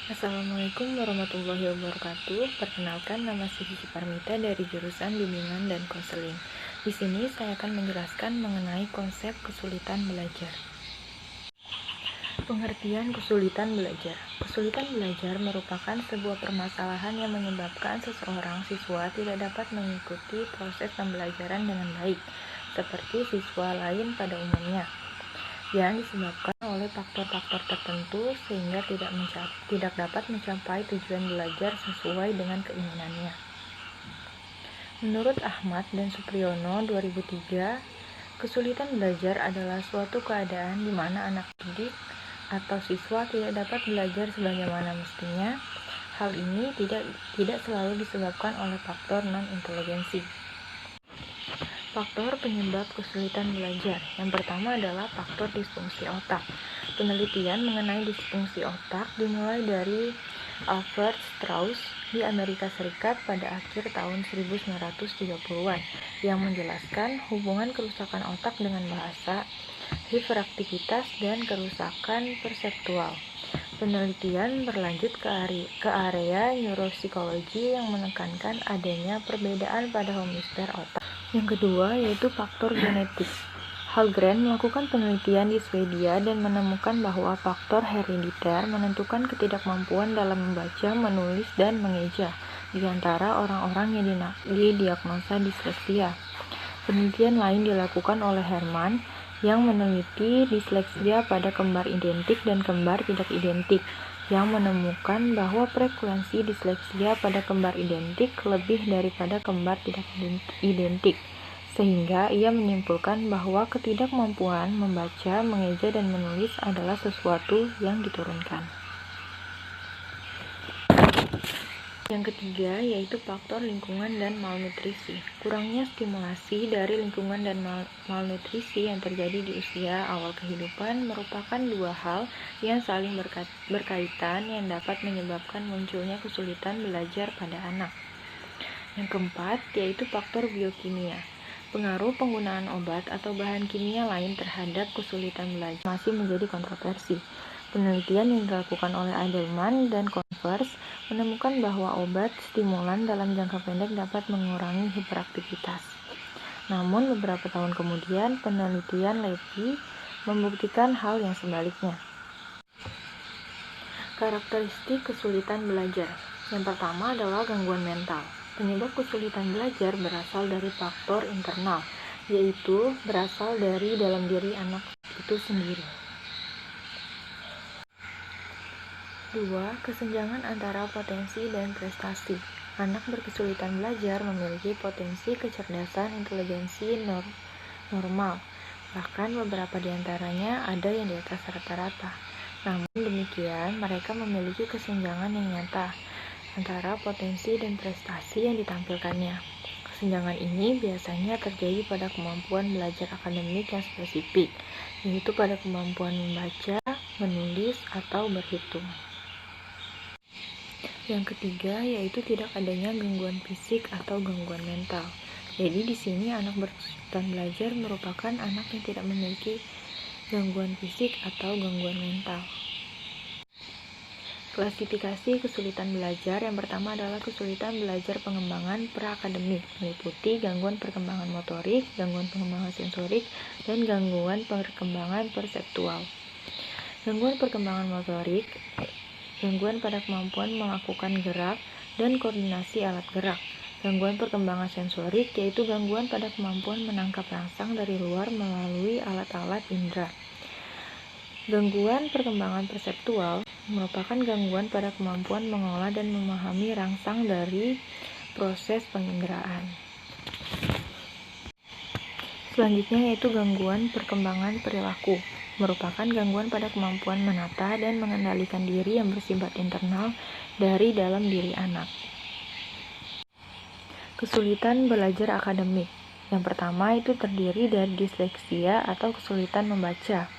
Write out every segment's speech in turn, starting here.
Assalamualaikum warahmatullahi wabarakatuh. Perkenalkan, nama saya Cici Parmita dari jurusan Bimbingan dan Konseling. Di sini saya akan menjelaskan mengenai konsep kesulitan belajar. Pengertian kesulitan belajar. Kesulitan belajar merupakan sebuah permasalahan yang menyebabkan seseorang siswa tidak dapat mengikuti proses pembelajaran dengan baik, seperti siswa lain pada umumnya, yang disebabkan oleh faktor-faktor tertentu sehingga tidak dapat mencapai tujuan belajar sesuai dengan keinginannya. Menurut Ahmad dan Supriyono 2003, kesulitan belajar adalah suatu keadaan di mana anak didik atau siswa tidak dapat belajar sebagaimana mestinya. Hal ini tidak selalu disebabkan oleh faktor non-inteligensi. Faktor penyebab kesulitan belajar. Yang pertama adalah faktor disfungsi otak. Penelitian mengenai disfungsi otak dimulai dari Albert Strauss di Amerika Serikat pada akhir tahun 1930-an yang menjelaskan hubungan kerusakan otak dengan bahasa, hiperaktivitas, dan kerusakan perseptual. Penelitian berlanjut ke area neuropsikologi yang menekankan adanya perbedaan pada hemisfer otak. Yang kedua yaitu faktor genetik. Hallgren melakukan penelitian di Swedia dan menemukan bahwa faktor herediter menentukan ketidakmampuan dalam membaca, menulis, dan mengeja di antara orang-orang yang didiagnosa disleksia. Penelitian lain dilakukan oleh Herman yang meneliti disleksia pada kembar identik dan kembar tidak identik, yang menemukan bahwa frekuensi disleksia pada kembar identik lebih daripada kembar tidak identik, sehingga ia menyimpulkan bahwa ketidakmampuan membaca, mengeja, dan menulis adalah sesuatu yang diturunkan. Yang ketiga yaitu faktor lingkungan dan malnutrisi. Kurangnya stimulasi dari lingkungan dan malnutrisi yang terjadi di usia awal kehidupan merupakan dua hal yang saling berkaitan yang dapat menyebabkan munculnya kesulitan belajar pada anak. Yang keempat yaitu faktor biokimia. Pengaruh penggunaan obat atau bahan kimia lain terhadap kesulitan belajar masih menjadi kontroversi. Penelitian yang dilakukan oleh Edelman dan Converse menemukan bahwa obat stimulan dalam jangka pendek dapat mengurangi hiperaktivitas. Namun beberapa tahun kemudian, penelitian Levy membuktikan hal yang sebaliknya. Karakteristik kesulitan belajar. Yang pertama adalah gangguan mental. Penyebab kesulitan belajar berasal dari faktor internal, yaitu berasal dari dalam diri anak itu sendiri. 2. Kesenjangan antara potensi dan prestasi. Anak berkesulitan belajar memiliki potensi kecerdasan inteligensi normal. Bahkan beberapa di antaranya ada yang di atas rata-rata. Namun demikian, mereka memiliki kesenjangan yang nyata antara potensi dan prestasi yang ditampilkannya. Kesenjangan ini biasanya terjadi pada kemampuan belajar akademik yang spesifik, yaitu pada kemampuan membaca, menulis, atau berhitung. Yang ketiga yaitu tidak adanya gangguan fisik atau gangguan mental. Jadi di sini anak berkesulitan belajar merupakan anak yang tidak memiliki gangguan fisik atau gangguan mental. Klasifikasi kesulitan belajar. Yang pertama adalah kesulitan belajar pengembangan pra-akademik, meliputi gangguan perkembangan motorik, gangguan pengembangan sensorik, dan gangguan perkembangan perseptual. Gangguan perkembangan motorik, gangguan pada kemampuan melakukan gerak dan koordinasi alat gerak. Gangguan perkembangan sensorik yaitu gangguan pada kemampuan menangkap rangsang dari luar melalui alat-alat indera. Gangguan perkembangan perseptual merupakan gangguan pada kemampuan mengolah dan memahami rangsang dari proses penginderaan. Selanjutnya yaitu gangguan perkembangan perilaku, merupakan gangguan pada kemampuan menata dan mengendalikan diri yang bersifat internal dari dalam diri anak. Kesulitan belajar akademik. Yang pertama itu terdiri dari disleksia atau kesulitan membaca,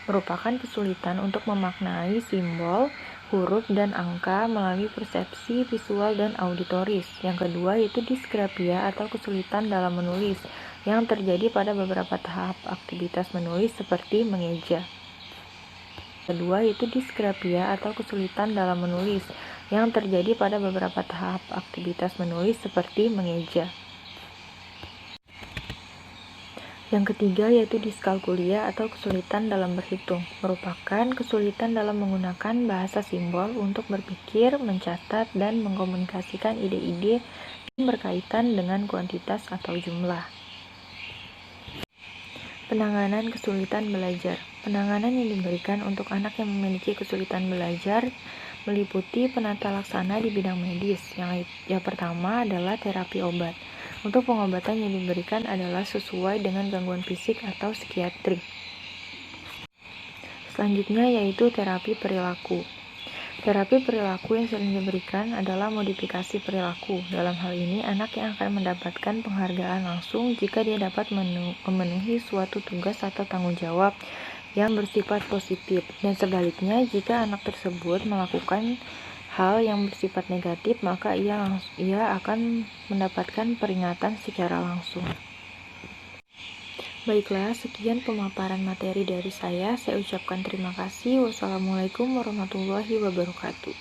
merupakan kesulitan untuk memaknai simbol, huruf, dan angka melalui persepsi visual dan auditoris. Yang kedua yaitu disgrafia atau kesulitan dalam menulis, yang terjadi pada beberapa tahap aktivitas menulis seperti mengeja. Kedua yaitu disgrafia atau kesulitan dalam menulis yang terjadi pada beberapa tahap aktivitas menulis seperti mengeja. Yang ketiga yaitu diskalkulia atau kesulitan dalam berhitung, merupakan kesulitan dalam menggunakan bahasa simbol untuk berpikir, mencatat, dan mengkomunikasikan ide-ide yang berkaitan dengan kuantitas atau jumlah. Penanganan kesulitan belajar. Penanganan yang diberikan untuk anak yang memiliki kesulitan belajar meliputi penata laksana di bidang medis. Yang pertama adalah terapi obat. Untuk pengobatan yang diberikan adalah sesuai dengan gangguan fisik atau psikiatri. Selanjutnya yaitu terapi perilaku. Terapi perilaku yang sering diberikan adalah modifikasi perilaku. Dalam hal ini, anak yang akan mendapatkan penghargaan langsung jika dia dapat memenuhi suatu tugas atau tanggung jawab yang bersifat positif. Dan sebaliknya, jika anak tersebut melakukan hal yang bersifat negatif, maka ia akan mendapatkan peringatan secara langsung. Baiklah, sekian pemaparan materi dari saya. Saya ucapkan terima kasih. Wassalamualaikum warahmatullahi wabarakatuh.